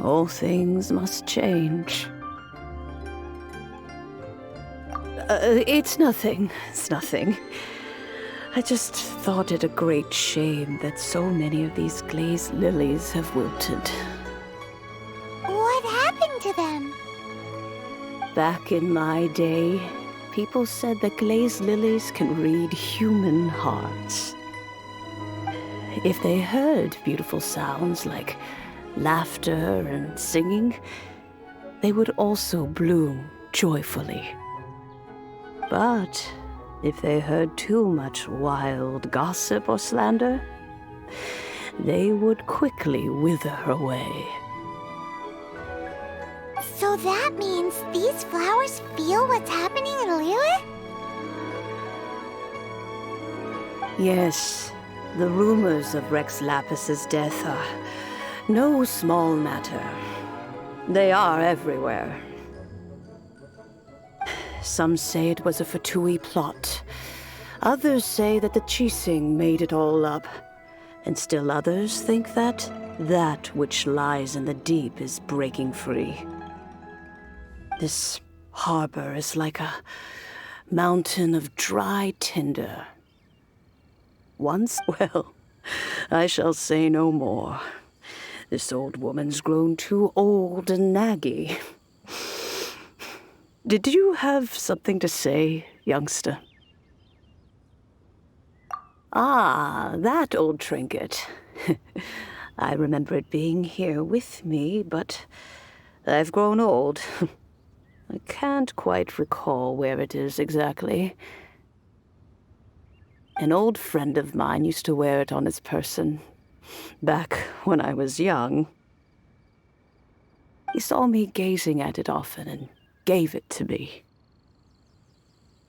All things must change. It's nothing. It's nothing. I just thought it a great shame that so many of these glazed lilies have wilted. What happened to them? Back in my day, people said that glazed lilies can read human hearts. If they heard beautiful sounds like laughter and singing, they would also bloom joyfully. But if they heard too much wild gossip or slander, they would quickly wither away. So that means these flowers feel what's happening in Liyue? Yes, the rumors of Rex Lapis's death are no small matter. They are everywhere. Some say it was a Fatui plot. Others say that the Chising made it all up. And still others think that that which lies in the deep is breaking free. This harbor is like a mountain of dry tinder. Once, well, I shall say no more. This old woman's grown too old and naggy. Did you have something to say, youngster? Ah, that old trinket. I remember it being here with me, but I've grown old. I can't quite recall where it is exactly. An old friend of mine used to wear it on his person, back when I was young. He saw me gazing at it often and gave it to me.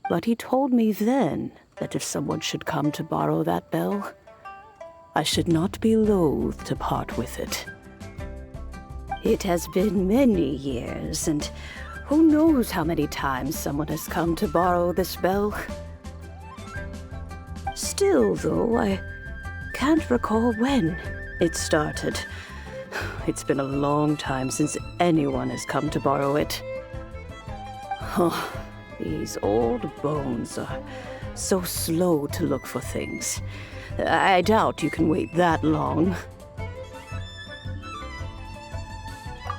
But he told me then that if someone should come to borrow that bell, I should not be loath to part with it. It has been many years, and who knows how many times someone has come to borrow this bell. Still, though, I can't recall when it started. It's been a long time since anyone has come to borrow it. Oh, these old bones are so slow to look for things. I doubt you can wait that long.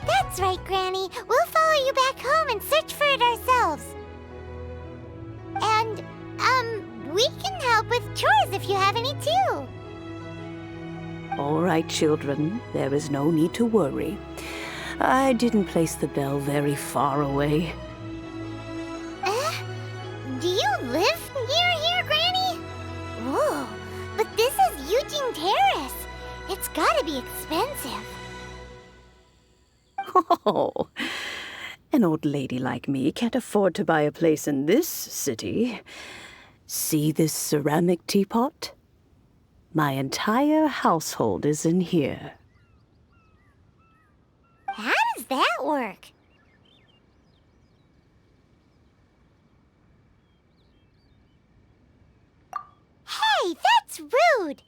That's right, Granny. We'll follow you back home and search for it ourselves. And, we can help with chores if you have any too. All right, children. There is no need to worry. I didn't place the bell very far away. Do you live near here, Granny? Whoa, but this is Eugene Terrace. It's gotta be expensive. Oh, an old lady like me can't afford to buy a place in this city. See this ceramic teapot? My entire household is in here. How does that work? Hey, that's rude!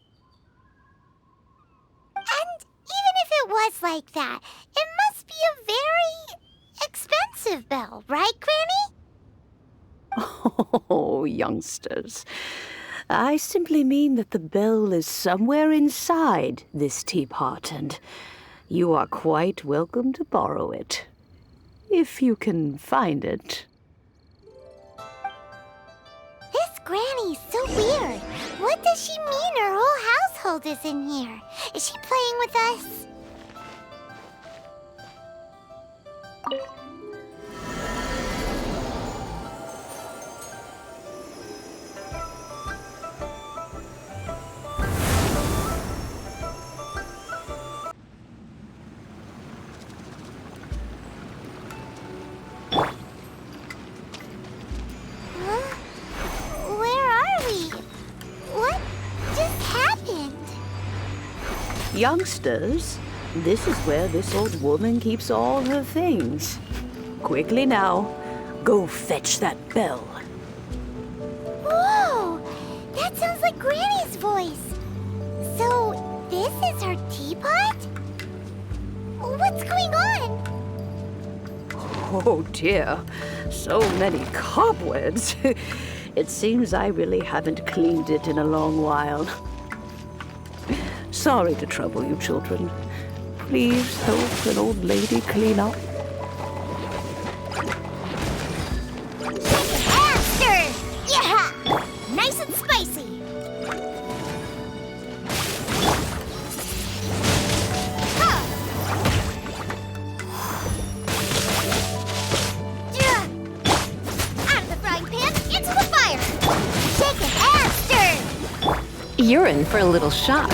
And even if it was like that, it must be a very expensive bell, right, Granny? Oh, youngsters. I simply mean that the bell is somewhere inside this teapot, and you are quite welcome to borrow it, if you can find it. This Granny's so weird. What does she mean her whole household is in here? Is she playing with us? Youngsters, this is where this old woman keeps all her things. Quickly now, go fetch that bell. Whoa! That sounds like Granny's voice. So, this is her teapot? What's going on? Oh dear, so many cobwebs. It seems I really haven't cleaned it in a long while. Sorry to trouble you, children. Please help an old lady clean up. Faster! Yeah! Nice and spicy! Huh. Yeah. Out of the frying pan, into the fire! Shake it and stir! You're in for a little shock.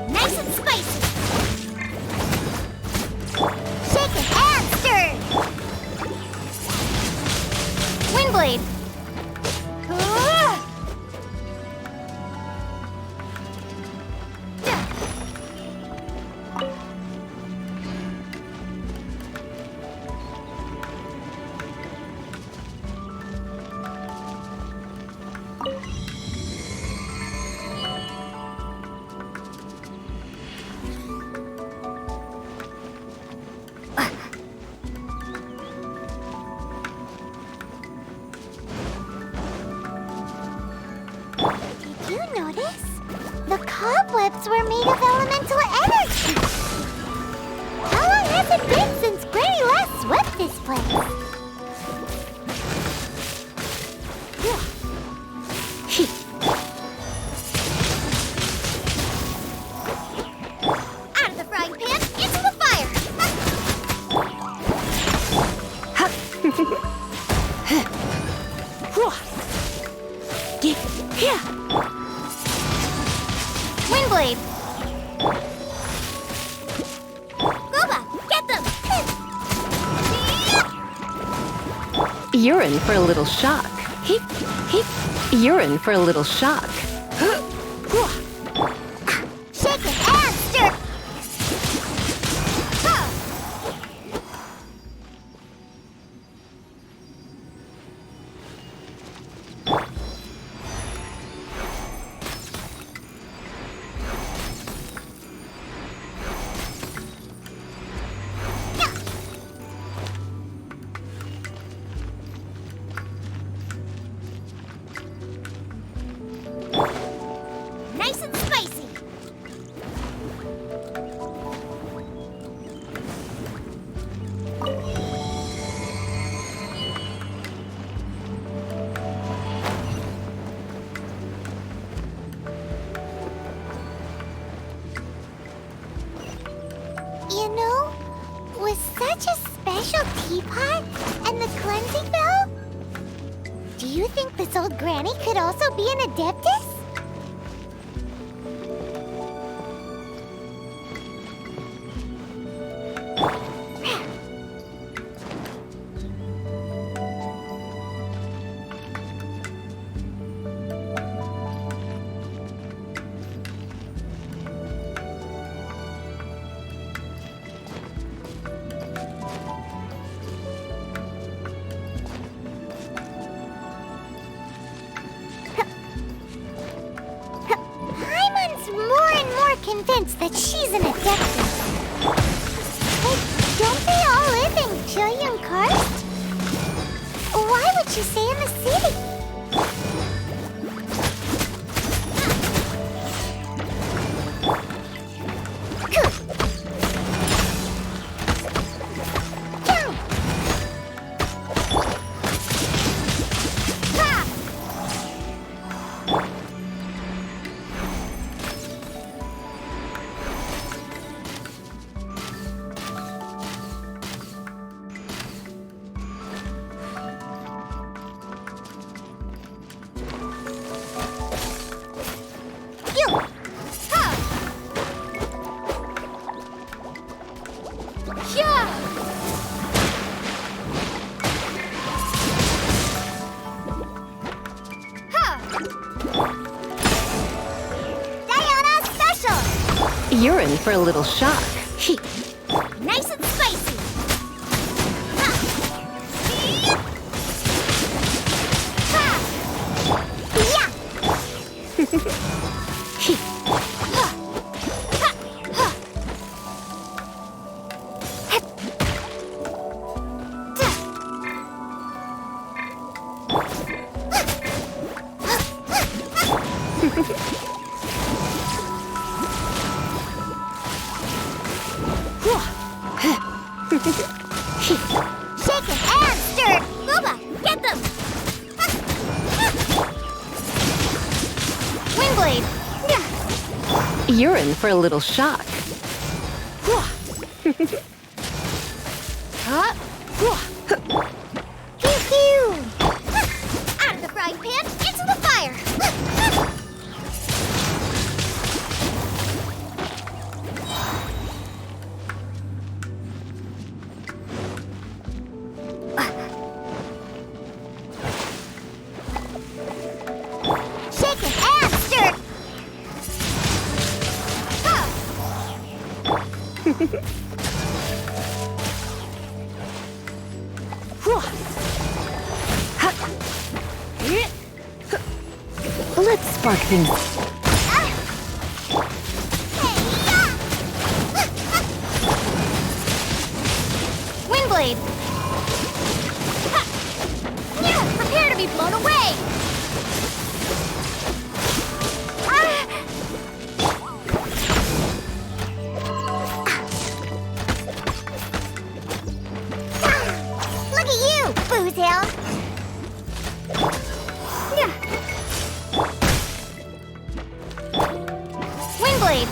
Nice and spicy! Shake it and stir! Windblade! Did you notice? The cobwebs were made of elemental energy! How long has it been since Granny last swept this place? Out of the frying pan, into the fire! Windblade! Glava, get them! You're in for a little shock. You're in for a little shock. Shake it and stir! Huh. Nice and spicy! You know, with such a special teapot and the cleansing bell, do you think this old granny could also be an adeptus? Paimon's more and more convinced that she's an adeptus. But don't they all live in Chilean Karst? Why would she stay in the city? You're in for a little shock. Nice and spicy. Shaken and stirred. Luba, get them. Windblade. You're in for a little shock. Pew-pew. Out of the frying pan, into the fire. Shaken and stirred. Let's spark things. Windblade. Prepare to be blown away. Look at you, Boozehound. Windblade.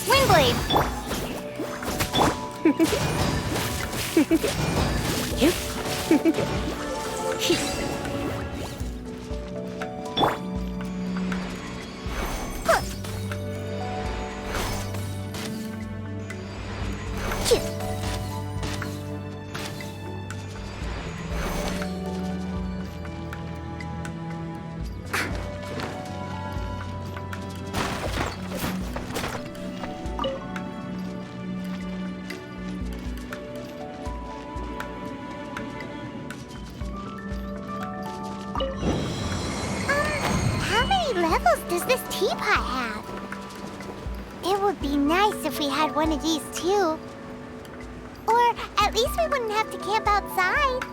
Windblade. How many levels does this teapot have? It would be nice if we had one of these too. Or at least we wouldn't have to camp outside.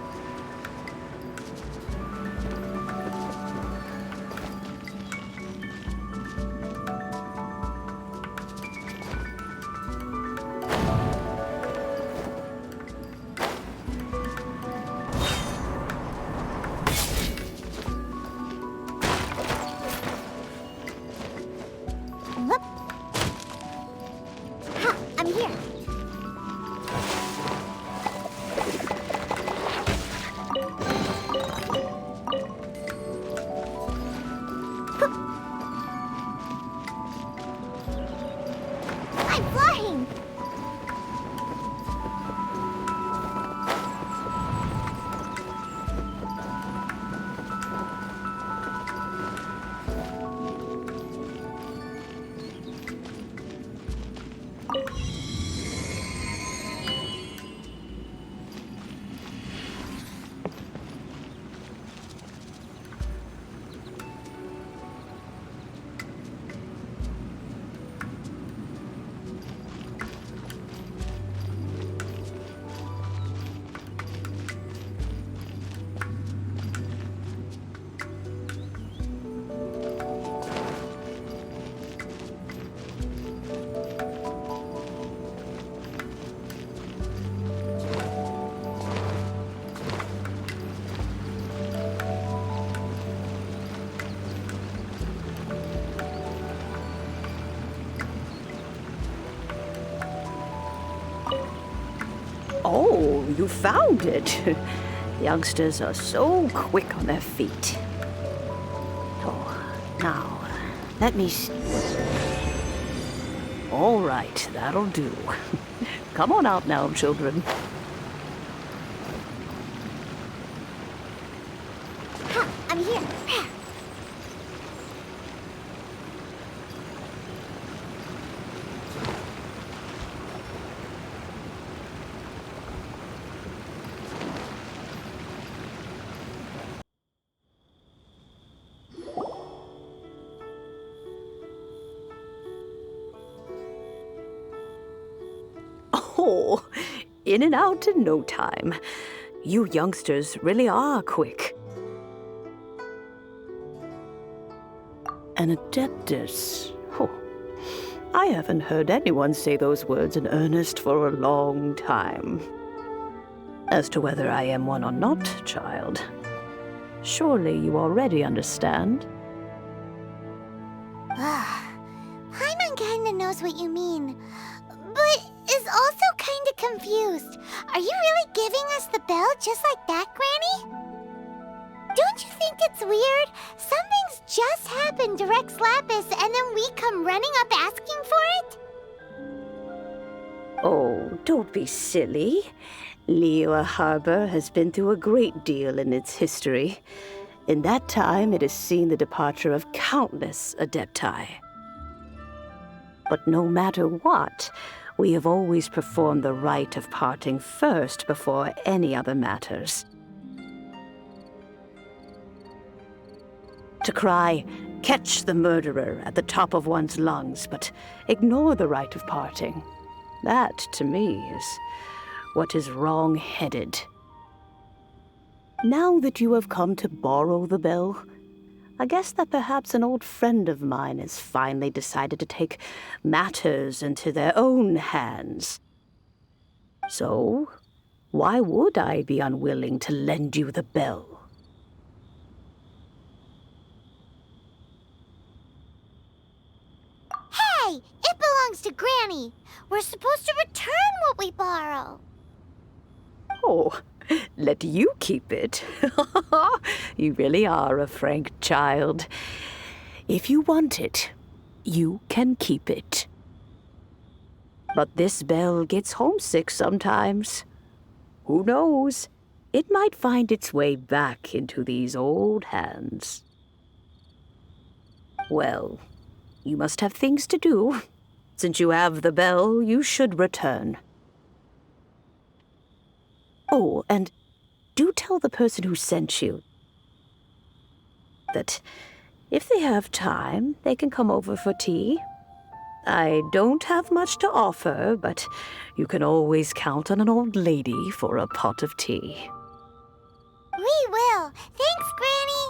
Whoop. Ha, I'm here. I'm flying. Oh, you found it. Youngsters are so quick on their feet. Oh, now, let me see. All right, that'll do. Come on out now, children. Ha, I'm here. Oh, in and out in no time. You youngsters really are quick. An adeptus. Oh, I haven't heard anyone say those words in earnest for a long time. As to whether I am one or not, child, surely you already understand. Paimon kinda knows what you mean, but is also kinda confused. Are you really giving us the bell just like that, Granny? Don't you think it's weird? Something's just happened to Rex Lapis and then we come running up asking for it? Oh, don't be silly. Liyue Harbor has been through a great deal in its history. In that time, it has seen the departure of countless adepti. But no matter what, we have always performed the rite of parting first before any other matters. To cry, "Catch the murderer," at the top of one's lungs, but ignore the rite of parting. That, to me, is what is wrong-headed. Now that you have come to borrow the bell, I guess that perhaps an old friend of mine has finally decided to take matters into their own hands. So, why would I be unwilling to lend you the bell? Hey, it belongs to Granny. We're supposed to return what we borrow. Oh, let you keep it. You really are a frank child. If you want it, you can keep it. But this bell gets homesick sometimes. Who knows? It might find its way back into these old hands. Well, you must have things to do. Since you have the bell, you should return. Oh, and do tell the person who sent you that if they have time, they can come over for tea. I don't have much to offer, but you can always count on an old lady for a pot of tea. We will. Thanks, Granny.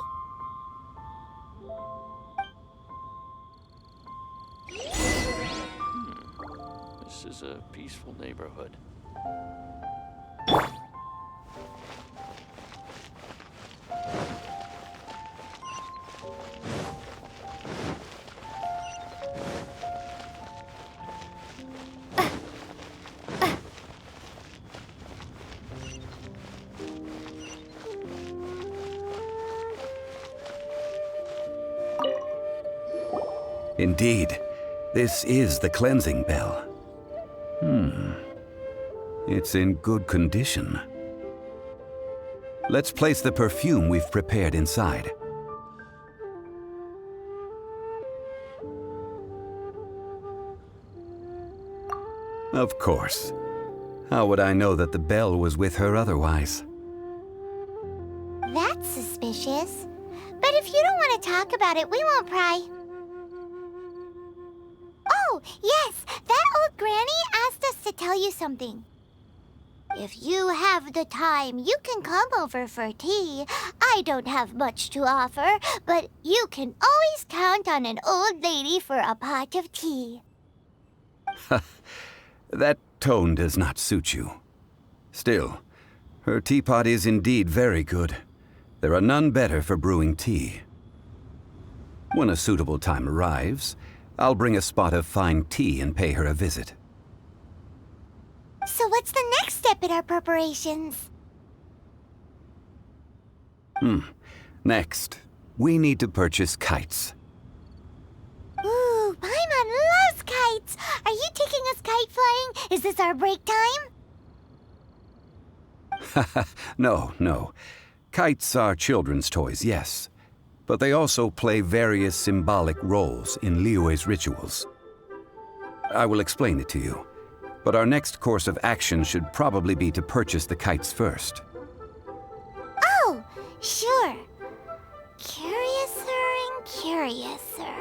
This is a peaceful neighborhood. Indeed, this is the cleansing bell. It's in good condition. Let's place the perfume we've prepared inside. Of course. How would I know that the bell was with her otherwise? That's suspicious. But if you don't want to talk about it, we won't pry. Oh, yes! That old granny asked us to tell you something. If you have the time, you can come over for tea. I don't have much to offer, but you can always count on an old lady for a pot of tea. That tone does not suit you. Still, her teapot is indeed very good. There are none better for brewing tea. When a suitable time arrives, I'll bring a spot of fine tea and pay her a visit. So what's the next step in our preparations? Next, we need to purchase kites. Ooh, Paimon loves kites! Are you taking us kite flying? Is this our break time? No. Kites are children's toys, yes. But they also play various symbolic roles in Liyue's rituals. I will explain it to you. But our next course of action should probably be to purchase the kites first. Oh, sure. Curiouser and curiouser.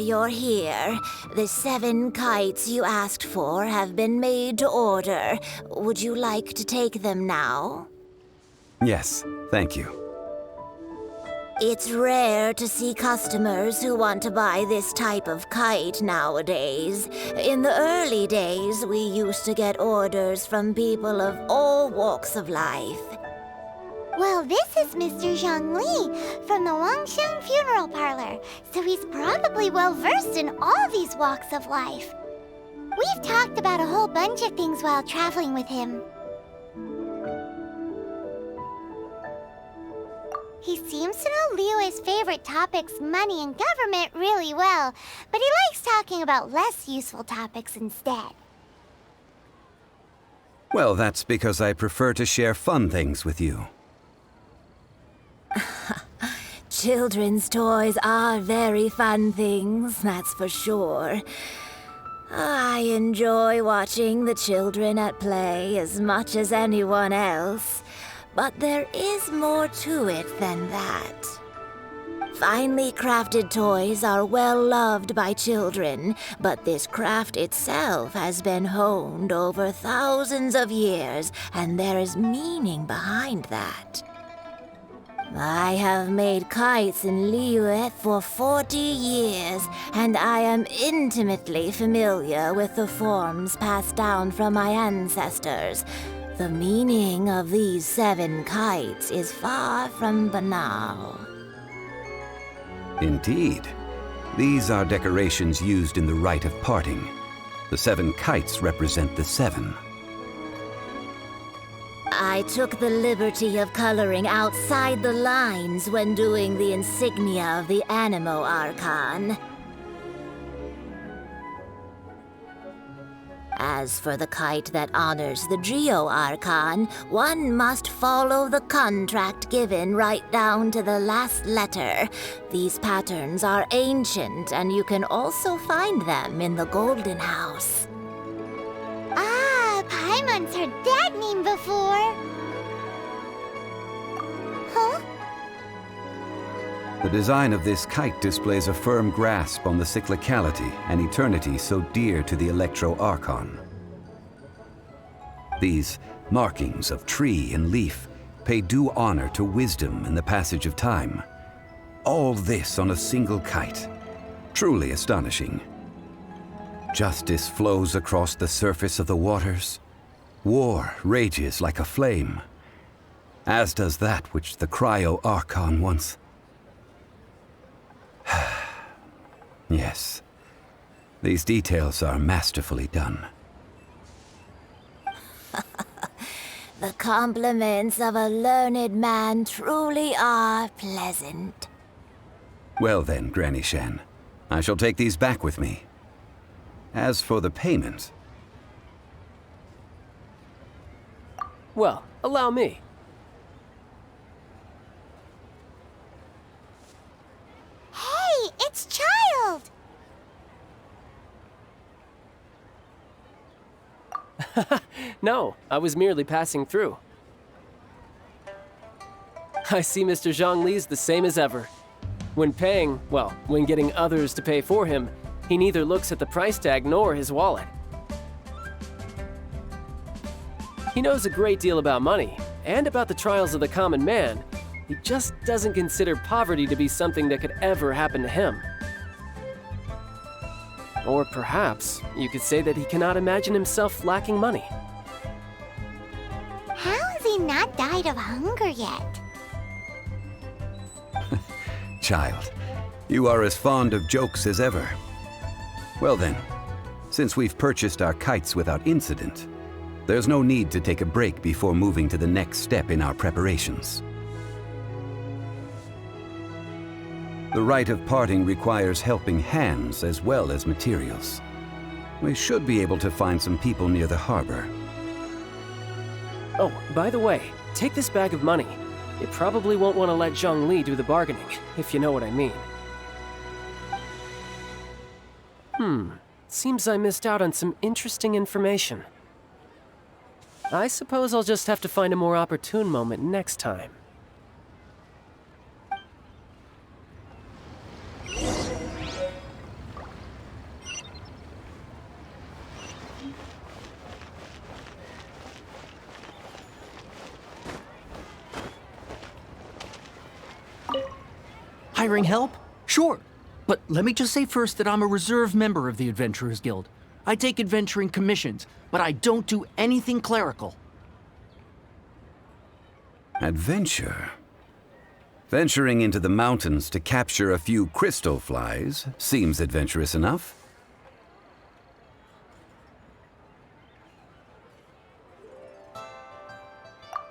you're here. The 7 kites you asked for have been made to order. Would you like to take them now? Yes, thank you. It's rare to see customers who want to buy this type of kite nowadays. In the early days, we used to get orders from people of all walks of life. Well, this is Mr. Zhang Li from the Wangsheng Funeral Parlor, so he's probably well-versed in all these walks of life. We've talked about a whole bunch of things while traveling with him. He seems to know Liyue's favorite topics, money and government, really well, but he likes talking about less useful topics instead. Well, that's because I prefer to share fun things with you. Children's toys are very fun things, that's for sure. I enjoy watching the children at play as much as anyone else. But there is more to it than that. Finely crafted toys are well loved by children, but this craft itself has been honed over thousands of years, and there is meaning behind that. I have made kites in Liyue for 40 years, and I am intimately familiar with the forms passed down from my ancestors. The meaning of these 7 kites is far from banal. Indeed. These are decorations used in the rite of parting. The 7 kites represent the 7. I took the liberty of coloring outside the lines when doing the insignia of the Animo Archon. As for the kite that honors the Geo Archon, one must follow the contract given right down to the last letter. These patterns are ancient, and you can also find them in the Golden House. Ah, Paimon's heard that name before. Huh? The design of this kite displays a firm grasp on the cyclicality and eternity so dear to the Electro Archon. These markings of tree and leaf pay due honor to wisdom and the passage of time. All this on a single kite. Truly astonishing. Justice flows across the surface of the waters. War rages like a flame. As does that which the Cryo Archon once... Yes. These details are masterfully done. The compliments of a learned man truly are pleasant. Well then, Granny Shan, I shall take these back with me. As for the payment... Well, allow me. Hey, it's Child! No, I was merely passing through. I see Mr. Zhang Li's the same as ever. When paying, well, when getting others to pay for him, he neither looks at the price tag nor his wallet. He knows a great deal about money, and about the trials of the common man. He just doesn't consider poverty to be something that could ever happen to him. Or perhaps you could say that he cannot imagine himself lacking money. How has he not died of hunger yet? Child, you are as fond of jokes as ever. Well then, since we've purchased our kites without incident, there's no need to take a break before moving to the next step in our preparations. The rite of parting requires helping hands as well as materials. We should be able to find some people near the harbor. Oh, by the way, take this bag of money. You probably won't want to let Zhang Li do the bargaining, if you know what I mean. Seems I missed out on some interesting information. I suppose I'll just have to find a more opportune moment next time. Hiring help? Sure. But let me just say first that I'm a reserve member of the Adventurers Guild. I take adventuring commissions, but I don't do anything clerical. Adventure? Venturing into the mountains to capture a few crystal flies seems adventurous enough.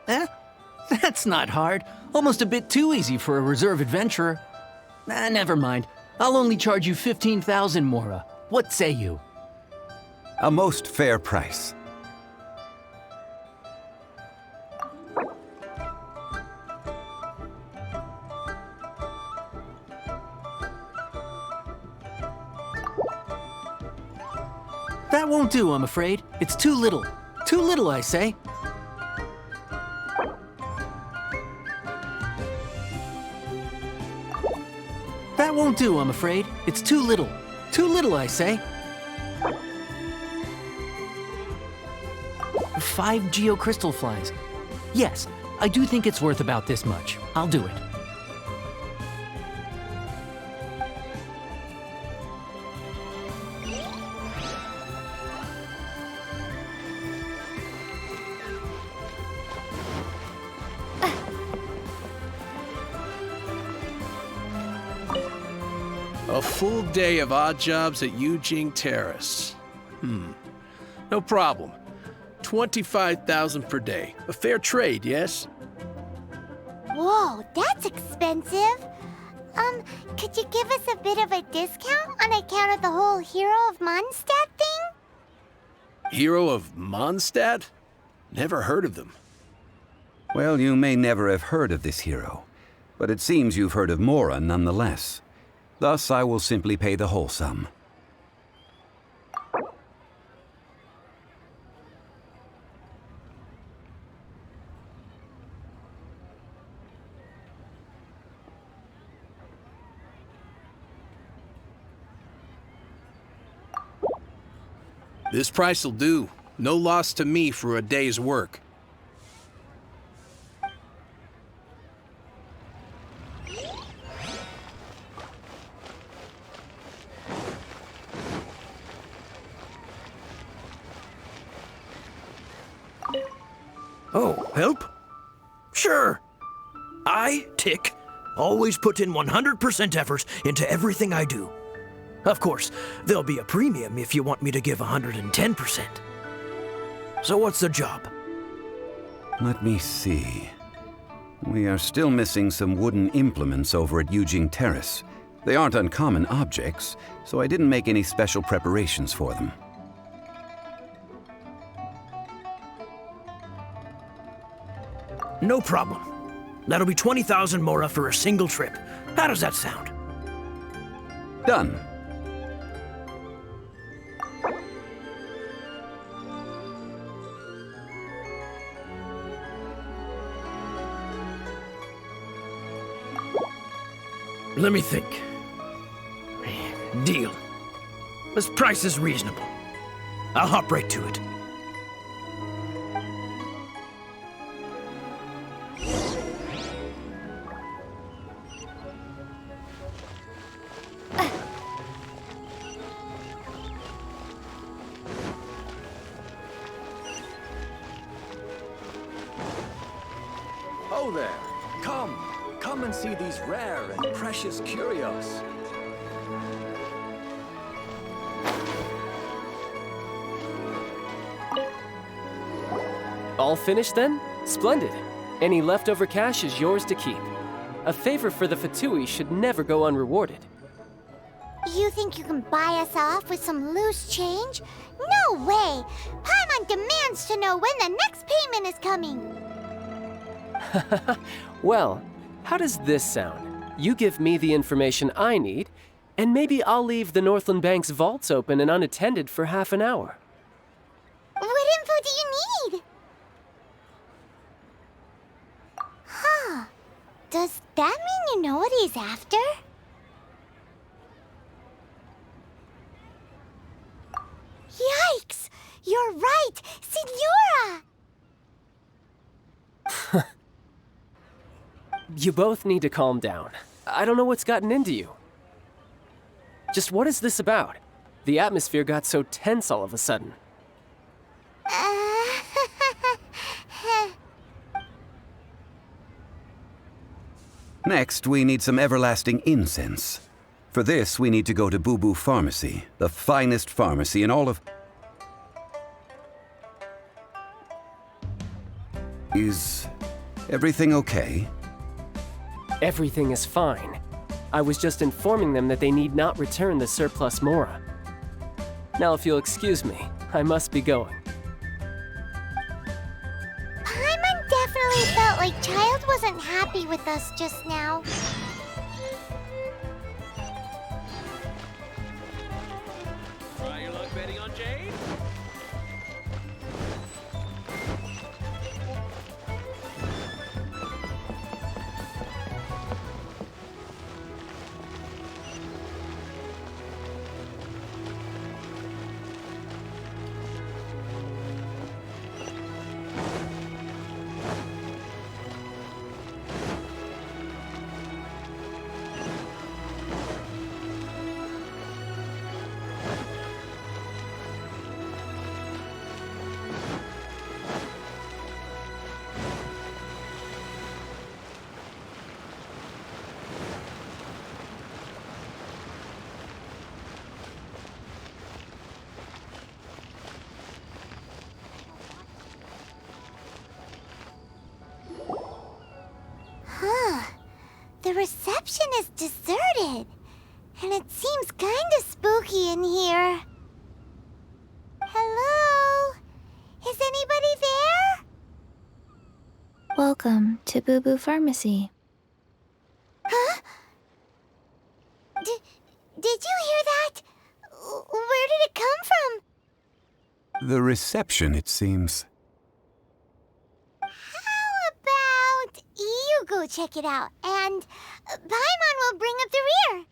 That's not hard. Almost a bit too easy for a reserve adventurer. Never mind. I'll only charge you 15,000 Mora. What say you? A most fair price. That won't do, I'm afraid. It's too little. Too little, I say. That won't do, I'm afraid. It's too little. Too little, I say. 5 geocrystal flies. Yes, I do think it's worth about this much. I'll do it. A full day of odd jobs at Yujing Terrace. No problem. 25,000 per day. A fair trade, yes? Whoa, that's expensive. Could you give us a bit of a discount on account of the whole Hero of Mondstadt thing? Hero of Mondstadt? Never heard of them. Well, you may never have heard of this hero, but it seems you've heard of Mora nonetheless. Thus, I will simply pay the whole sum. This price'll do. No loss to me for a day's work. Oh, help? Sure. I, Tick, always put in 100% effort into everything I do. Of course, there'll be a premium if you want me to give 110%. So what's the job? Let me see. We are still missing some wooden implements over at Yujing Terrace. They aren't uncommon objects, so I didn't make any special preparations for them. No problem. That'll be 20,000 Mora for a single trip. How does that sound? Done. Let me think. Deal. This price is reasonable. I'll hop right to it. Oh there! Come and see these rare and precious curios. All finished then? Splendid. Any leftover cash is yours to keep. A favor for the Fatui should never go unrewarded. You think you can buy us off with some loose change? No way! Paimon demands to know when the next payment is coming! Well, how does this sound? You give me the information I need, and maybe I'll leave the Northland Bank's vaults open and unattended for half an hour. What info do you need? Huh. Does that mean you know what he's after? Yikes! You're right! Signora! You both need to calm down. I don't know what's gotten into you. Just what is this about? The atmosphere got so tense all of a sudden. Next, we need some everlasting incense. For this, we need to go to Boo Boo Pharmacy, the finest pharmacy in all of... Is everything okay? Everything is fine. I was just informing them that they need not return the surplus Mora. Now, if you'll excuse me, I must be going. Paimon definitely felt like Child wasn't happy with us just now. Try your luck betting on Jade? The reception is deserted, and it seems kinda spooky in here. Hello? Is anybody there? Welcome to Boo Boo Pharmacy. Huh? Did you hear that? Where did it come from? The reception, it seems. How about you go check it out, and Paimon will bring up the rear.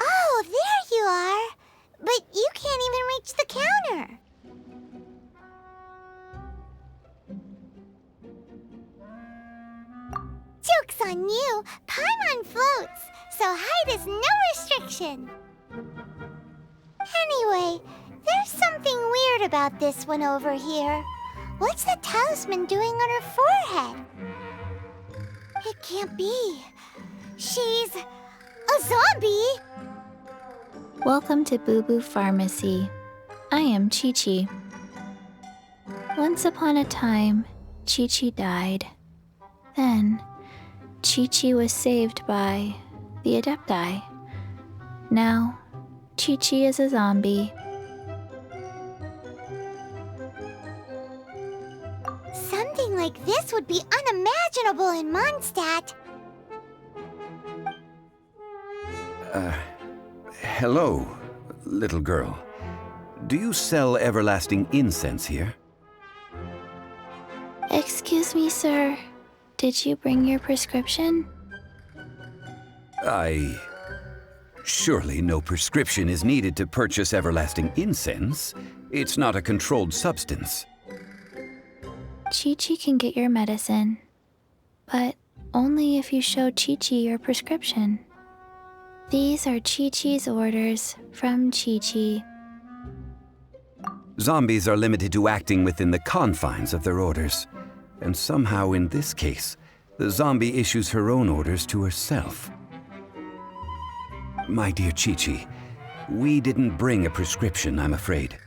Oh, there you are. But you can't even reach the counter. Joke's on you. Paimon floats, so height is no restriction. Anyway, there's something weird about this one over here. What's the talisman doing on her forehead? It can't be. She's a zombie! Welcome to Boo Boo Pharmacy. I am Chi-Chi. Once upon a time, Chi-Chi died. Then, Chi-Chi was saved by the Adepti. Now, Chi-Chi is a zombie. Something like this would be unimaginable in Mondstadt. Hello, little girl. Do you sell everlasting incense here? Excuse me, sir. Did you bring your prescription? Surely no prescription is needed to purchase everlasting incense. It's not a controlled substance. Chi-Chi can get your medicine, but only if you show Chi-Chi your prescription. These are Chi-Chi's orders from Chi-Chi. Zombies are limited to acting within the confines of their orders. And somehow in this case, the zombie issues her own orders to herself. My dear Chi-Chi, we didn't bring a prescription, I'm afraid.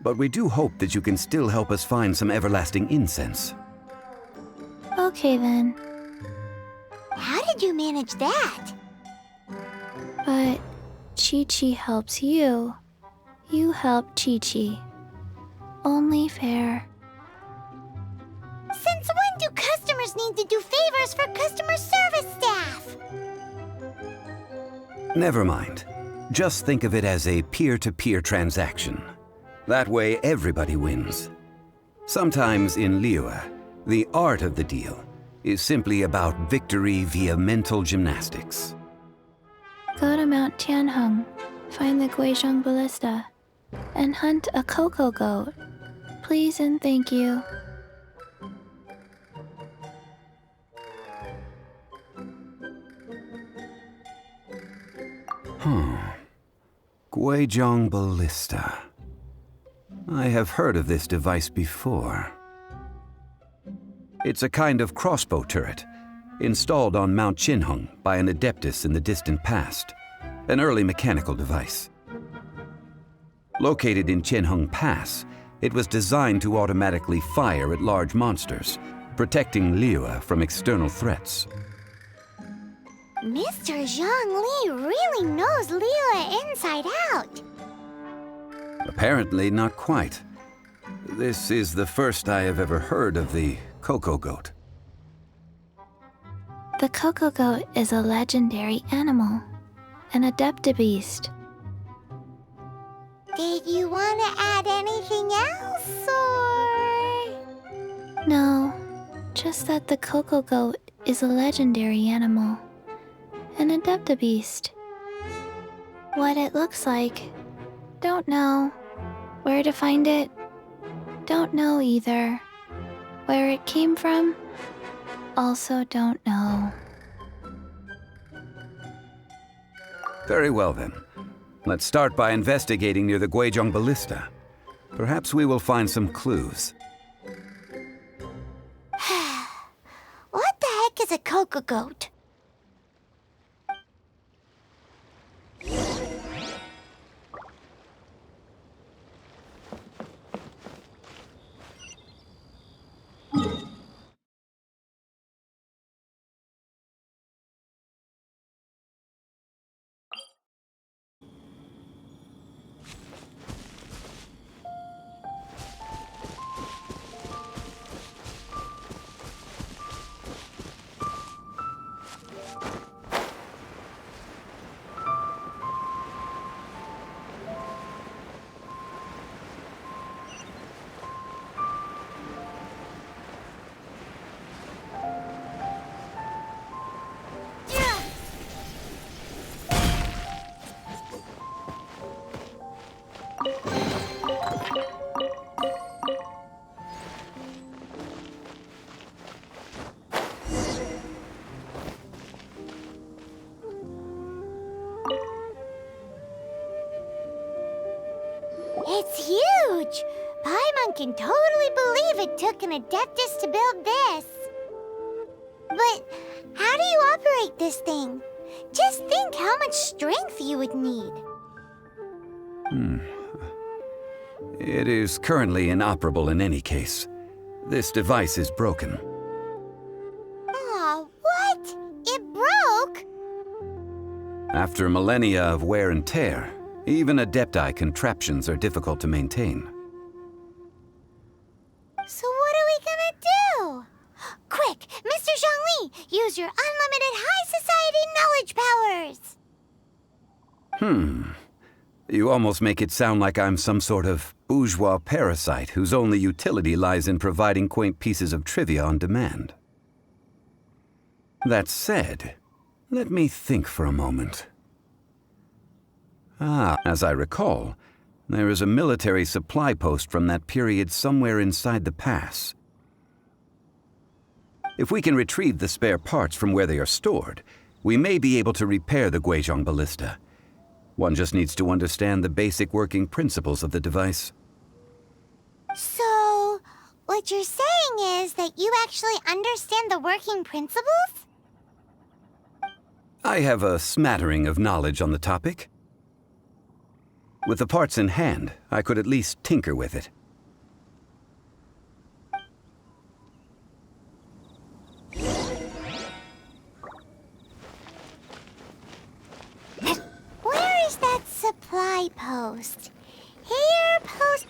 But we do hope that you can still help us find some everlasting incense. Okay then. How did you manage that? But Chi-Chi helps you. You help Chi-Chi. Only fair. Since when do customers need to do favors for customer service staff? Never mind. Just think of it as a peer-to-peer transaction. That way, everybody wins. Sometimes in Liyue, the art of the deal is simply about victory via mental gymnastics. Go to Mount Tianheng, find the Gui Chжун ballista, and hunt a cocoa goat. Please and thank you. Gui Chжун ballista. I have heard of this device before. It's a kind of crossbow turret, installed on Mount Tianheng by an adeptus in the distant past, an early mechanical device. Located in Tianheng Pass, it was designed to automatically fire at large monsters, protecting Liyue from external threats. Mr. Zhang Li really knows Liyue inside out. Apparently not quite. This is the first I have ever heard of the cocoa goat. The cocoa goat is a legendary animal, an adeptabeast. Did you want to add anything else, or...? No, just that the cocoa goat is a legendary animal, an adeptabeast. What it looks like, don't know. Where to find it, don't know either. Where it came from, also don't know. Very well then. Let's start by investigating near the Gui Chжун ballista. Perhaps we will find some clues. What the heck is a cocoa goat? It's huge! Paimon can totally believe it took an adeptus to build this. But how do you operate this thing? Just think how much strength you would need. It is currently inoperable in any case. This device is broken. Aw, what? It broke? After millennia of wear and tear, even adepti contraptions are difficult to maintain. So what are we gonna do? Quick, Mr. Zhang Li, use your unlimited high society knowledge powers! You almost make it sound like I'm some sort of bourgeois parasite whose only utility lies in providing quaint pieces of trivia on demand. That said, let me think for a moment. As I recall, there is a military supply post from that period somewhere inside the pass. If we can retrieve the spare parts from where they are stored, we may be able to repair the Gui Chжун ballista. One just needs to understand the basic working principles of the device. So, what you're saying is that you actually understand the working principles? I have a smattering of knowledge on the topic. With the parts in hand, I could at least tinker with it. Where is that supply post? Here, post...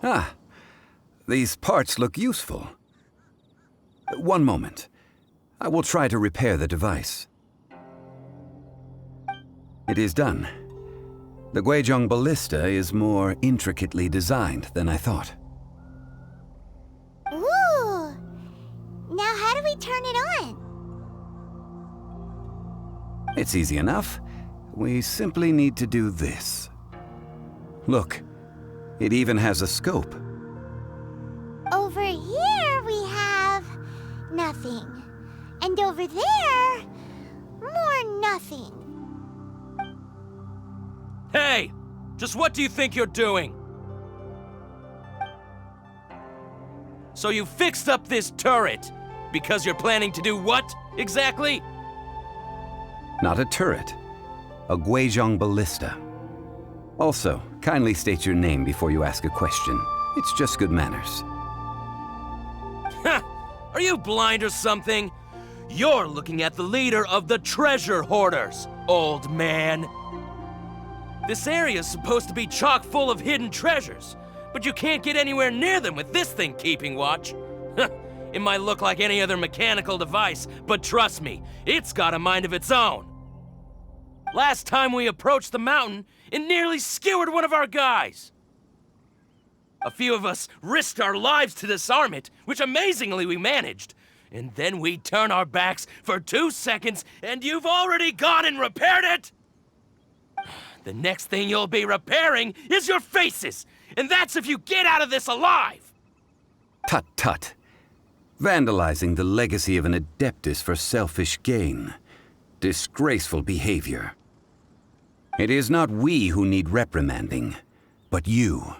Ah, these parts look useful. One moment. I will try to repair the device. It is done. The Gui Chjun ballista is more intricately designed than I thought. Ooh! Now how do we turn it on? It's easy enough. We simply need to do this. Look, it even has a scope. Over here we have nothing. And over there, more nothing. Hey! Just what do you think you're doing? So you fixed up this turret because you're planning to do what, exactly? Not a turret. A Gui Chjun ballista. Also, kindly state your name before you ask a question. It's just good manners. Ha! Are you blind or something? You're looking at the leader of the treasure hoarders, old man. This area's supposed to be chock full of hidden treasures, but you can't get anywhere near them with this thing keeping watch. It might look like any other mechanical device, but trust me, it's got a mind of its own. Last time we approached the mountain, it nearly skewered one of our guys. A few of us risked our lives to disarm it, which amazingly we managed. And then we turn our backs for 2 seconds, and you've already gone and repaired it? The next thing you'll be repairing is your faces, and that's if you get out of this alive! Tut tut. Vandalizing the legacy of an adeptus for selfish gain. Disgraceful behavior. It is not we who need reprimanding, but you.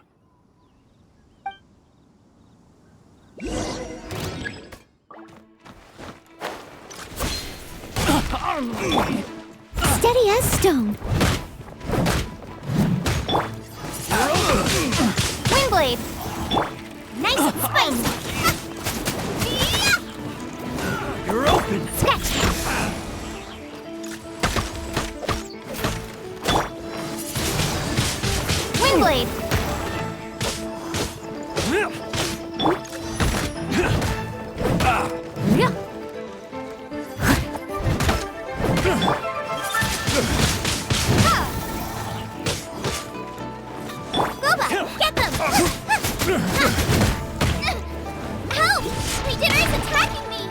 Steady as stone. Windblade. Nice and spicy. You're open. Sketch. Windblade. Get them! Help! Leader is attacking me!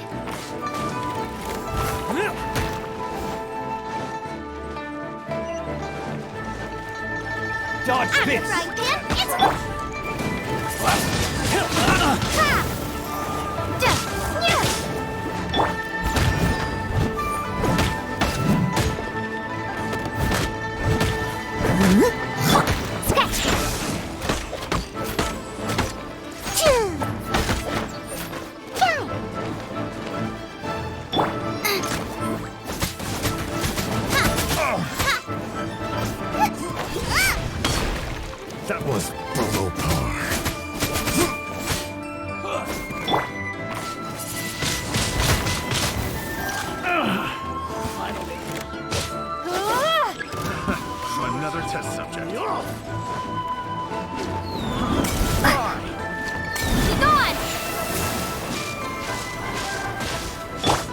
Dodge this! Right there, it's the... That was below par. Another test subject. Be gone!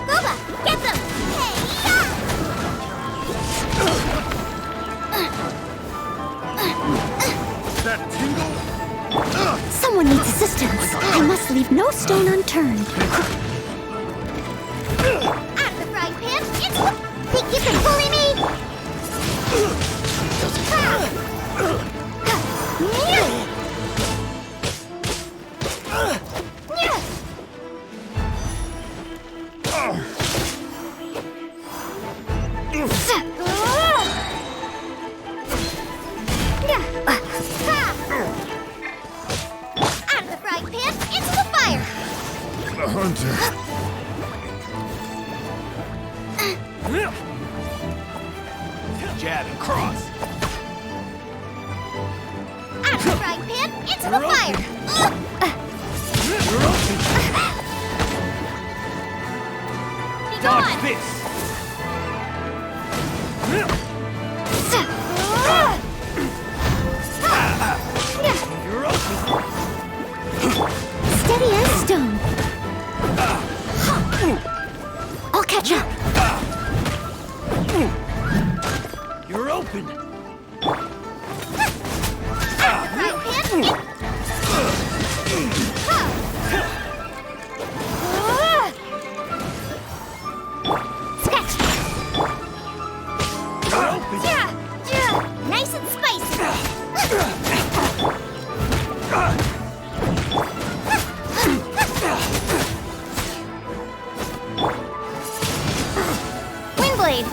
Booba, get them! That tingle? Someone needs assistance. I must leave no stone unturned. Out of the frying pan, it's the... Think you can bully me? A hunter. Jab and cross. Out of the frying pan, into the fire! Be Dodge gone! this. You're open. Steady as stone. I'll catch up. You're open. Frying pan, Sketch! You're open. Nice and spicy! Windblade!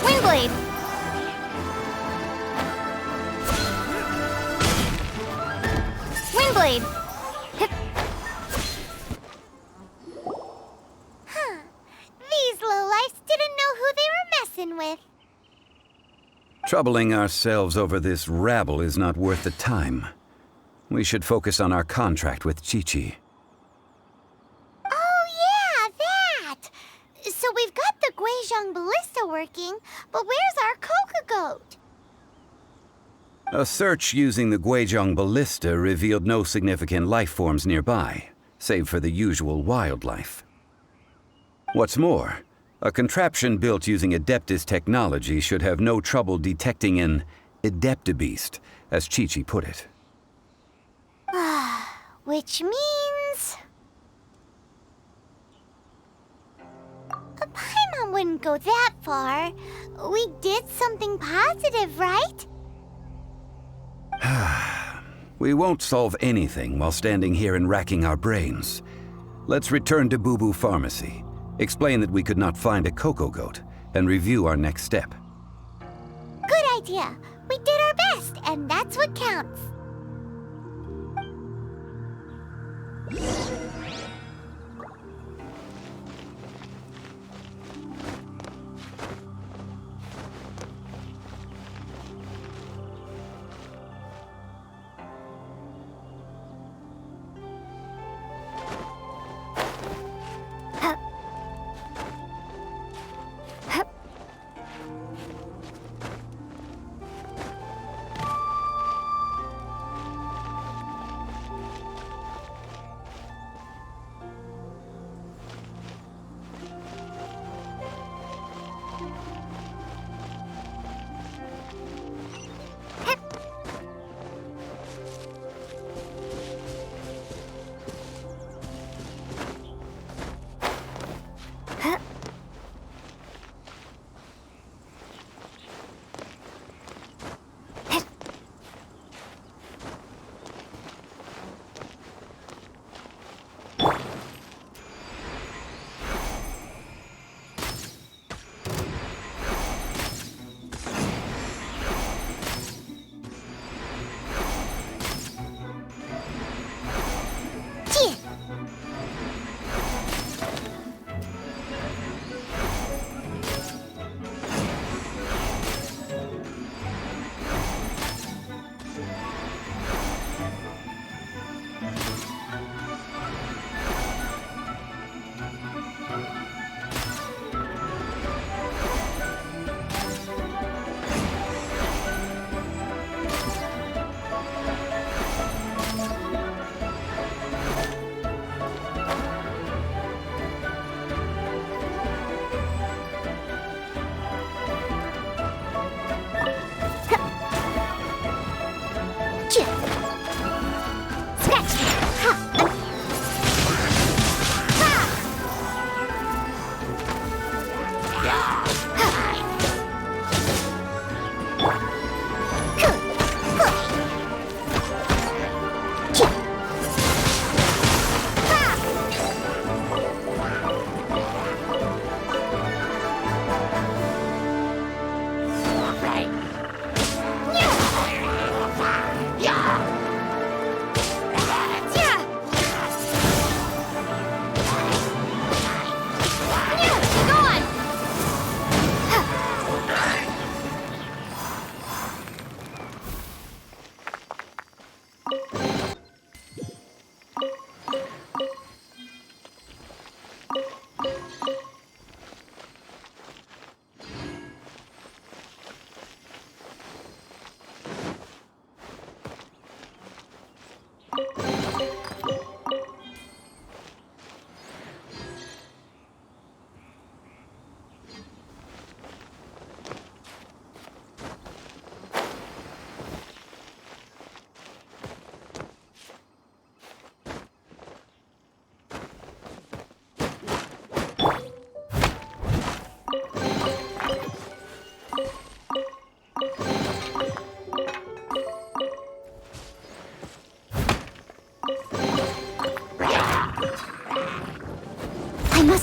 Windblade! Windblade! These lowlifes didn't know who they were messing with. Troubling ourselves over this rabble is not worth the time. We should focus on our contract with Chi-Chi. Oh yeah, that! So we've got the Gui Chжун ballista working, but where's our coca goat? A search using the Gui Chжун ballista revealed no significant life forms nearby, save for the usual wildlife. What's more, a contraption built using Adeptus technology should have no trouble detecting an Adeptabeast, as Chi-Chi put it. Which means... Paimon wouldn't go that far. We did something positive, right? We won't solve anything while standing here and racking our brains. Let's return to Boo Boo Pharmacy, explain that we could not find a cocoa goat, and review our next step. Good idea. We did our best, and that's what counts.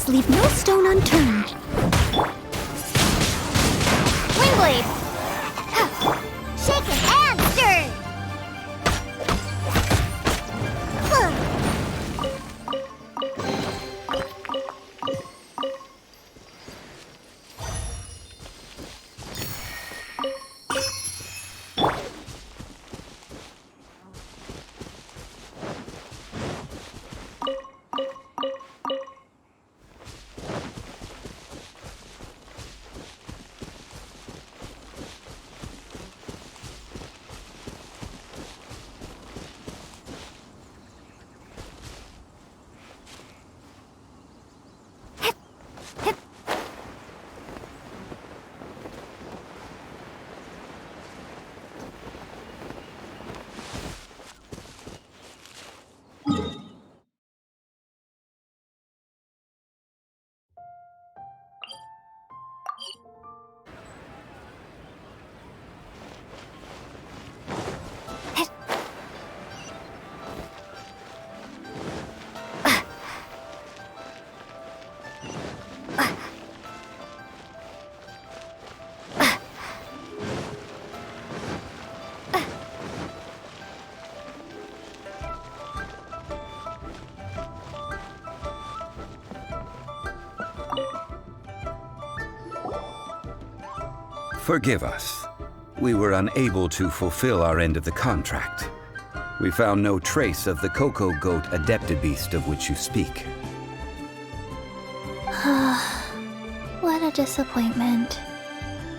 must leave no stone unturned. Windblade! Shaken and stirred! Forgive us. We were unable to fulfill our end of the contract. We found no trace of the Cocoa Goat Adeptabeast of which you speak. What a disappointment.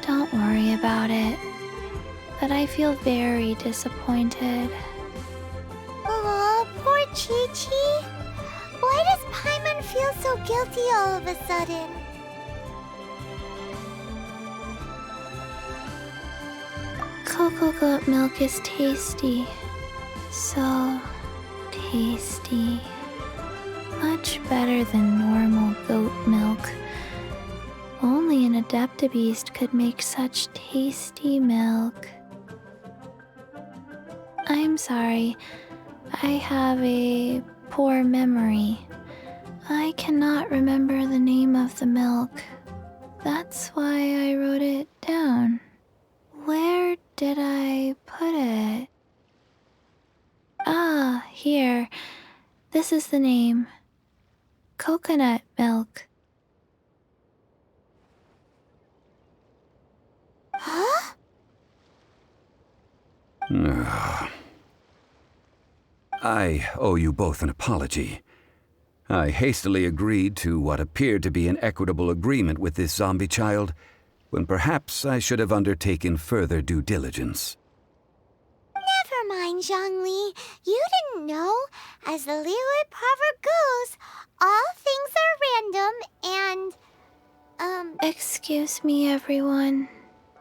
Don't worry about it. But I feel very disappointed. Oh, poor Chi-Chi. Why does Paimon feel so guilty all of a sudden? Cocoa goat milk is tasty. So tasty. Much better than normal goat milk. Only an Adeptabeast could make such tasty milk. I'm sorry. I have a poor memory. I cannot remember the name of the milk. That's why I wrote it down. Where did I put it? Ah, here. This is the name. Coconut milk. Huh? I owe you both an apology. I hastily agreed to what appeared to be an equitable agreement with this zombie child, when perhaps I should have undertaken further due diligence. Never mind, Zhongli. You didn't know. As the Liyue proverb goes, all things are random and, Excuse me, everyone.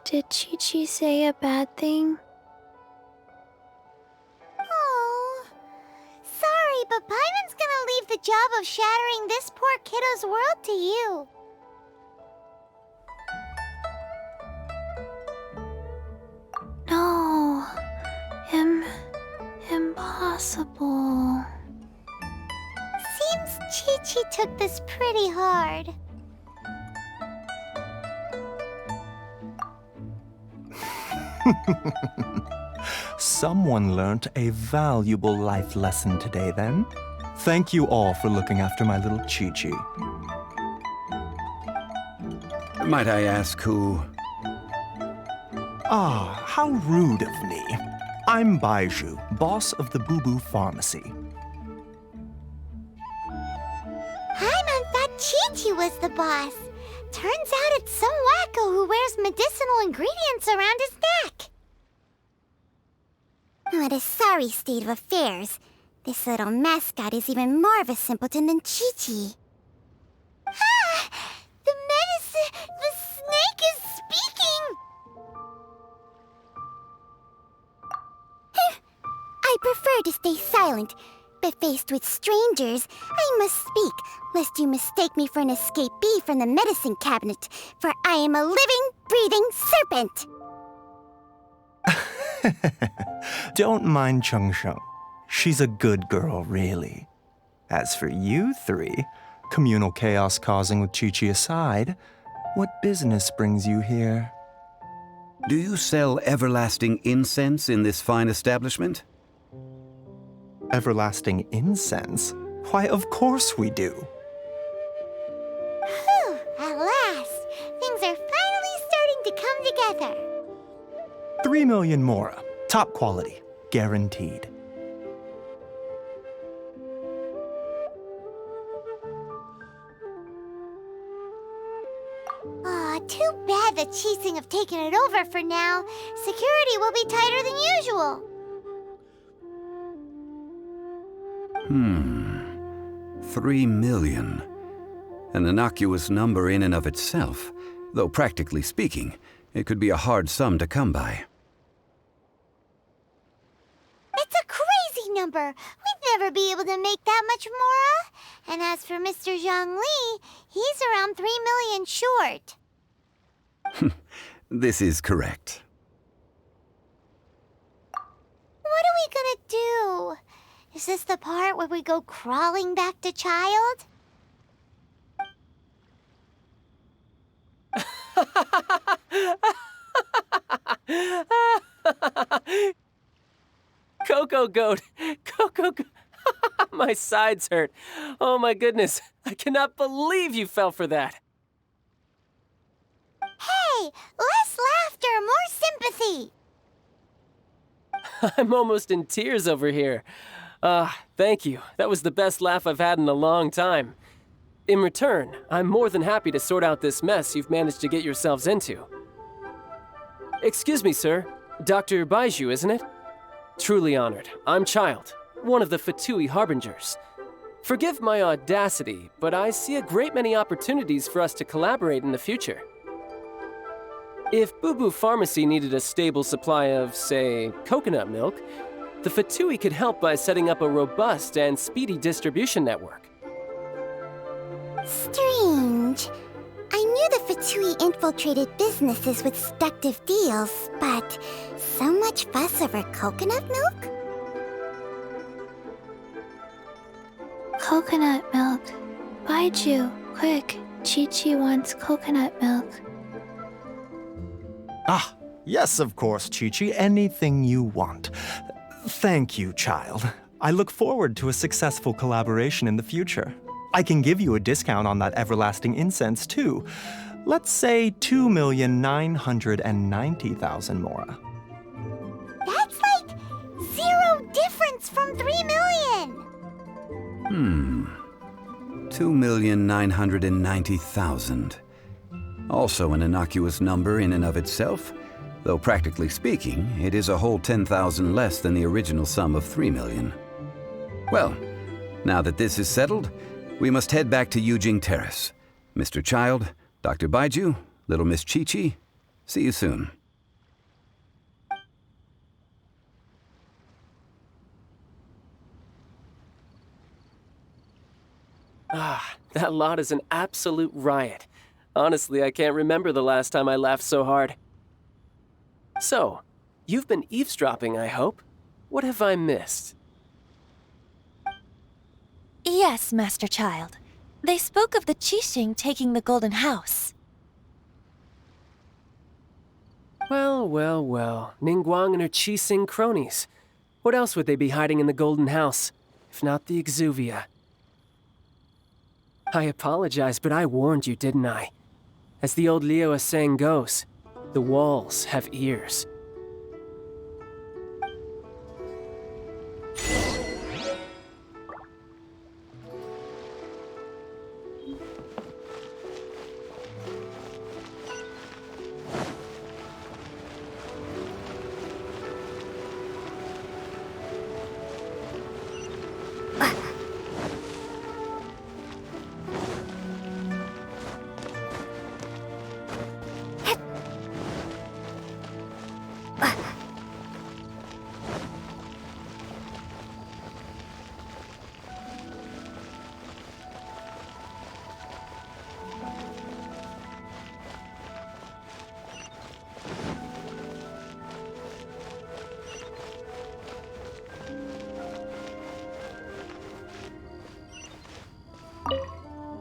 Did Chi-Chi say a bad thing? Oh, sorry, but Paimon's gonna leave the job of shattering this poor kiddo's world to you. No. Impossible. Seems Chi-Chi took this pretty hard. Someone learnt a valuable life lesson today, then. Thank you all for looking after my little Chi-Chi. Might I ask who? Ah, how rude of me. I'm Baiju, boss of the Boo Boo Pharmacy. Paimon thought Chi-Chi was the boss. Turns out it's some wacko who wears medicinal ingredients around his neck. What a sorry state of affairs. This little mascot is even more of a simpleton than Chi-Chi. Ah! The snake is speaking! I prefer to stay silent, but faced with strangers, I must speak, lest you mistake me for an escapee from the medicine cabinet, for I am a living, breathing serpent! Don't mind Chung Sheng. She's a good girl, really. As for you three, Communal chaos causing with Chi-Chi aside, what business brings you here? Do you sell everlasting incense in this fine establishment? Everlasting incense? Why, of course we do. Whew, at last! Things are finally starting to come together. 3 million mora. Top quality. Guaranteed. Aw, too bad the Chising have taken it over for now. Security will be tighter than usual. 3 million. An innocuous number in and of itself, though practically speaking, it could be a hard sum to come by. It's a crazy number. We'd never be able to make that much mora. And as for Mr. Zhang Li, he's around 3 million short. This is correct. What are we gonna do? Is this the part where we go crawling back to Child? Coco Goat! Coco Goat! My sides hurt. Oh my goodness. I cannot believe you fell for that. Hey, less laughter, more sympathy. I'm almost in tears over here. Thank you. That was the best laugh I've had in a long time. In return, I'm more than happy to sort out this mess you've managed to get yourselves into. Excuse me, sir. Dr. Baiju, isn't it? Truly honored. I'm Child, one of the Fatui Harbingers. Forgive my audacity, but I see a great many opportunities for us to collaborate in the future. If Boo Boo Pharmacy needed a stable supply of, say, coconut milk, the Fatui could help by setting up a robust and speedy distribution network. Strange. I knew the Fatui infiltrated businesses with seductive deals, but so much fuss over coconut milk? Coconut milk. Baiju, quick. Chi-Chi wants coconut milk. Ah, yes, of course, Chi-Chi. Anything you want. Thank you, Child. I look forward to a successful collaboration in the future. I can give you a discount on that everlasting incense, too. Let's say 2,990,000 mora. That's like 0 difference from 3 million. 2,990,000. Also an innocuous number in and of itself, though practically speaking, it is a whole 10,000 less than the original sum of 3 million. Well, now that this is settled, we must head back to Yujing Terrace. Mr. Child, Dr. Baiju, little Miss Chi-Chi, see you soon. That lot is an absolute riot. Honestly, I can't remember the last time I laughed so hard. So, you've been eavesdropping, I hope? What have I missed? Yes, Master Child. They spoke of the Qixing taking the Golden House. Well, well, well. Ningguang and her Qixing cronies. What else would they be hiding in the Golden House, if not the Exuvia? I apologize, but I warned you, didn't I? As the old Liyue saying goes, the walls have ears.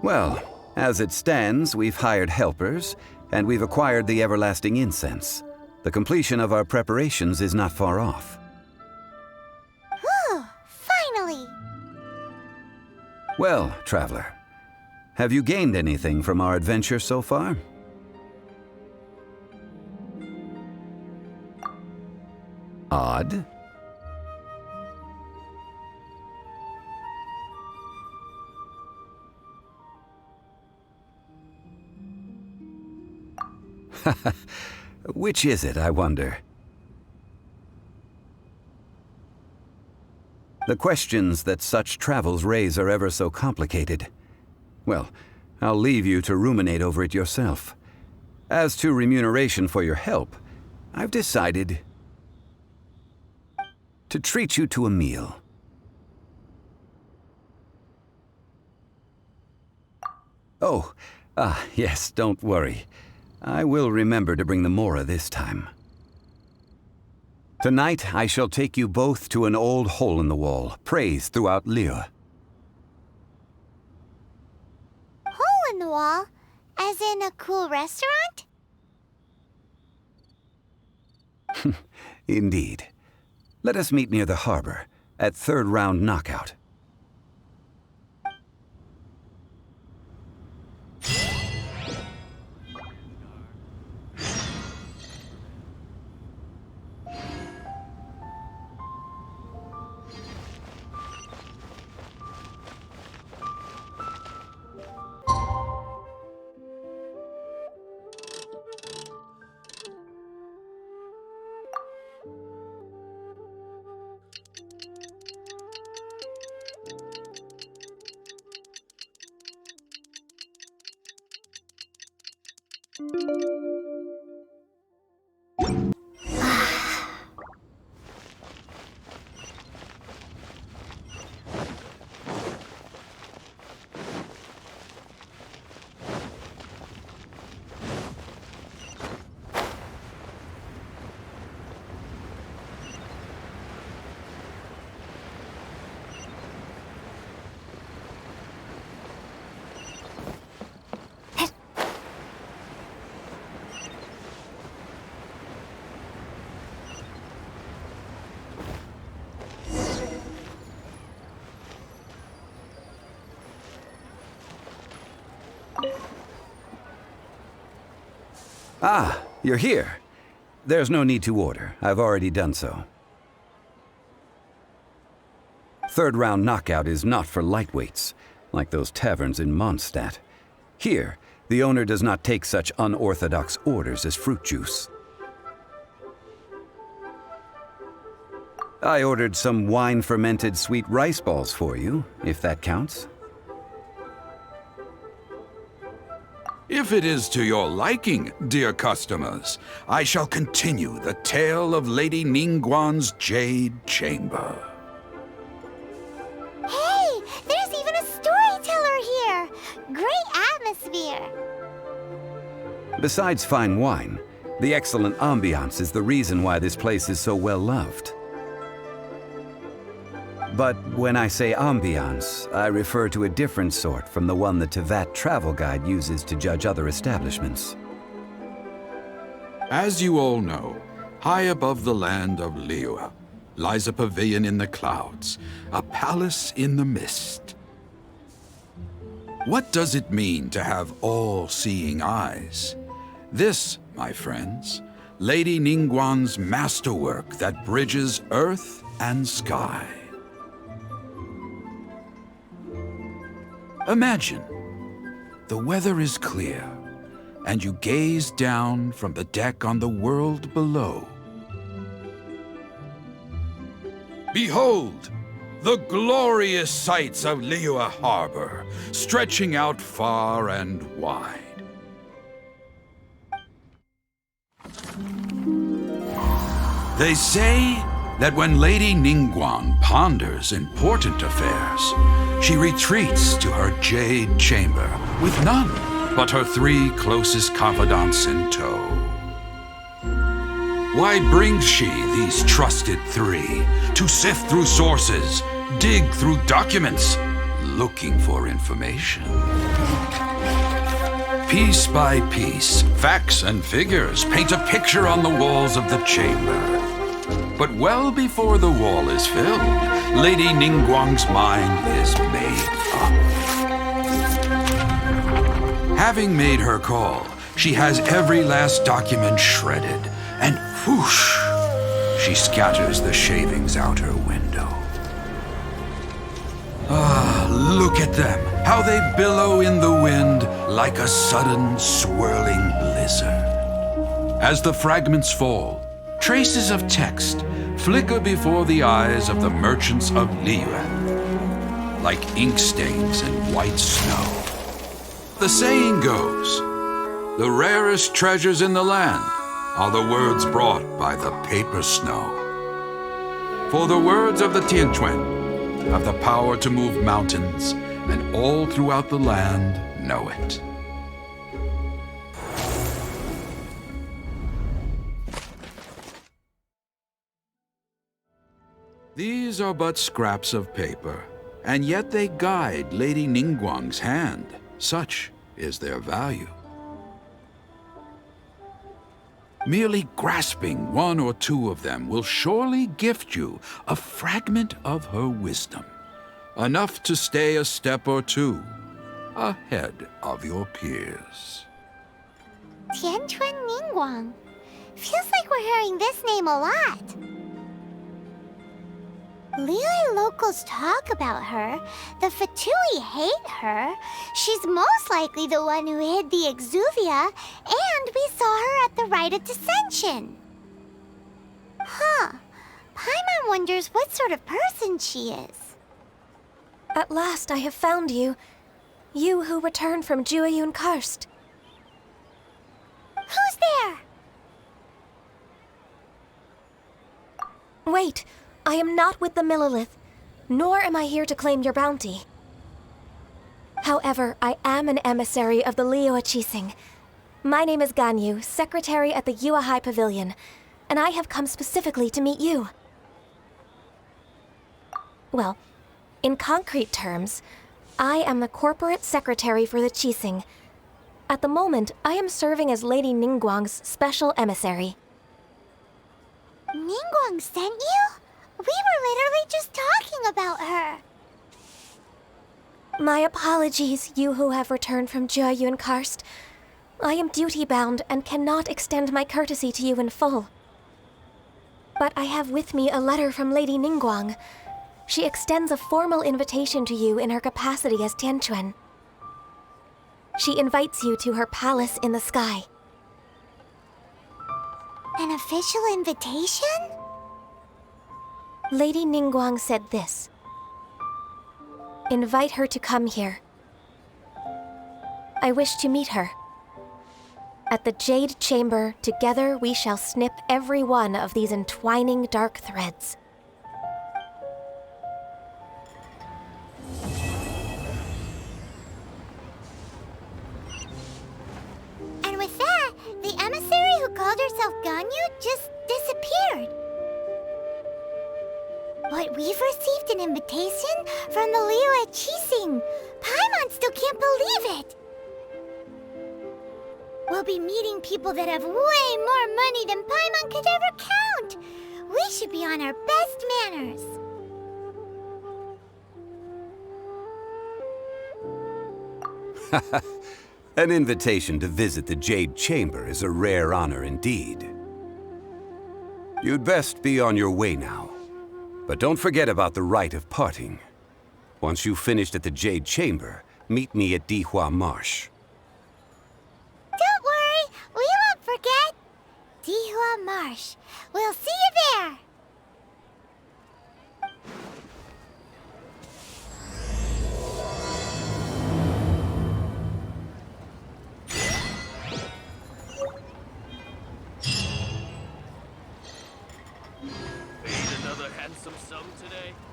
Well, as it stands, we've hired helpers, and we've acquired the everlasting incense. The completion of our preparations is not far off. Whew, finally! Well, traveler, have you gained anything from our adventure so far? Odd. Which is it, I wonder? The questions that such travels raise are ever so complicated. Well, I'll leave you to ruminate over it yourself. As to remuneration for your help, I've decided to treat you to a meal. Oh, yes, don't worry. I will remember to bring the Mora this time. Tonight, I shall take you both to an old hole-in-the-wall, praised throughout Liyue. Hole in the wall? As in a cool restaurant? Indeed. Let us meet near the harbor, at third round knockout. Ah, you're here. There's no need to order. I've already done so. Third round knockout is not for lightweights, like those taverns in Mondstadt. Here, the owner does not take such unorthodox orders as fruit juice. I ordered some wine-fermented sweet rice balls for you, if that counts. If it is to your liking, dear customers, I shall continue the tale of Lady Ningguang's Jade Chamber. Hey, there's even a storyteller here! Great atmosphere! Besides fine wine, the excellent ambiance is the reason why this place is so well loved. But when I say ambiance, I refer to a different sort from the one the Tevat travel guide uses to judge other establishments. As you all know, high above the land of Liyue lies a pavilion in the clouds, a palace in the mist. What does it mean to have all-seeing eyes? This, my friends, Lady Ningguang's masterwork that bridges earth and sky. Imagine, the weather is clear, and you gaze down from the deck on the world below. Behold, the glorious sights of Liyue Harbor, stretching out far and wide. They say that when Lady Ningguang ponders important affairs, she retreats to her jade chamber with none but her 3 closest confidants in tow. Why brings she these trusted 3 to sift through sources, dig through documents, looking for information. Piece by piece, facts and figures paint a picture on the walls of the chamber. But well before the wall is filled, Lady Ningguang's mind is made up. Having made her call, she has every last document shredded, and whoosh, she scatters the shavings out her window. Ah, look at them, how they billow in the wind like a sudden swirling blizzard. As the fragments fall, traces of text flicker before the eyes of the merchants of Liyue, like ink stains in white snow. The saying goes, the rarest treasures in the land are the words brought by the paper snow. For the words of the Tianquan have the power to move mountains, and all throughout the land know it. These are but scraps of paper, and yet they guide Lady Ningguang's hand. Such is their value. Merely grasping one or two of them will surely gift you a fragment of her wisdom, enough to stay a step or two ahead of your peers. Tianquan Ningguang. Feels like we're hearing this name a lot. Liyue locals talk about her. The Fatui hate her. She's most likely the one who hid the exuvia, and we saw her at the Rite of Dissension. Huh. Paimon wonders what sort of person she is. At last I have found you. You who returned from Jueyun Karst. Who's there? Wait. I am not with the Millilith, nor am I here to claim your bounty. However, I am an emissary of the Liyue Qixing. My name is Ganyu, secretary at the Yuehai Pavilion, and I have come specifically to meet you. Well, in concrete terms, I am the corporate secretary for the Qixing. At the moment, I am serving as Lady Ningguang's special emissary. Ningguang sent you? We were literally just talking about her. My apologies, you who have returned from Jueyun Karst. I am duty-bound and cannot extend my courtesy to you in full. But I have with me a letter from Lady Ningguang. She extends a formal invitation to you in her capacity as Tianquan. She invites you to her palace in the sky. An official invitation? Lady Ningguang said this. Invite her to come here. I wish to meet her. At the Jade Chamber, together we shall snip every one of these entwining dark threads. And with that, the emissary who called herself Ganyu just disappeared. But we've received an invitation from the Liyue Qixing. Paimon still can't believe it. We'll be meeting people that have way more money than Paimon could ever count. We should be on our best manners. An invitation to visit the Jade Chamber is a rare honor indeed. You'd best be on your way now. But don't forget about the rite of parting. Once you've finished at the Jade Chamber, meet me at Dihua Marsh. Don't worry, we won't forget. Dihua Marsh. We'll see you there. Paid another handsome sum today.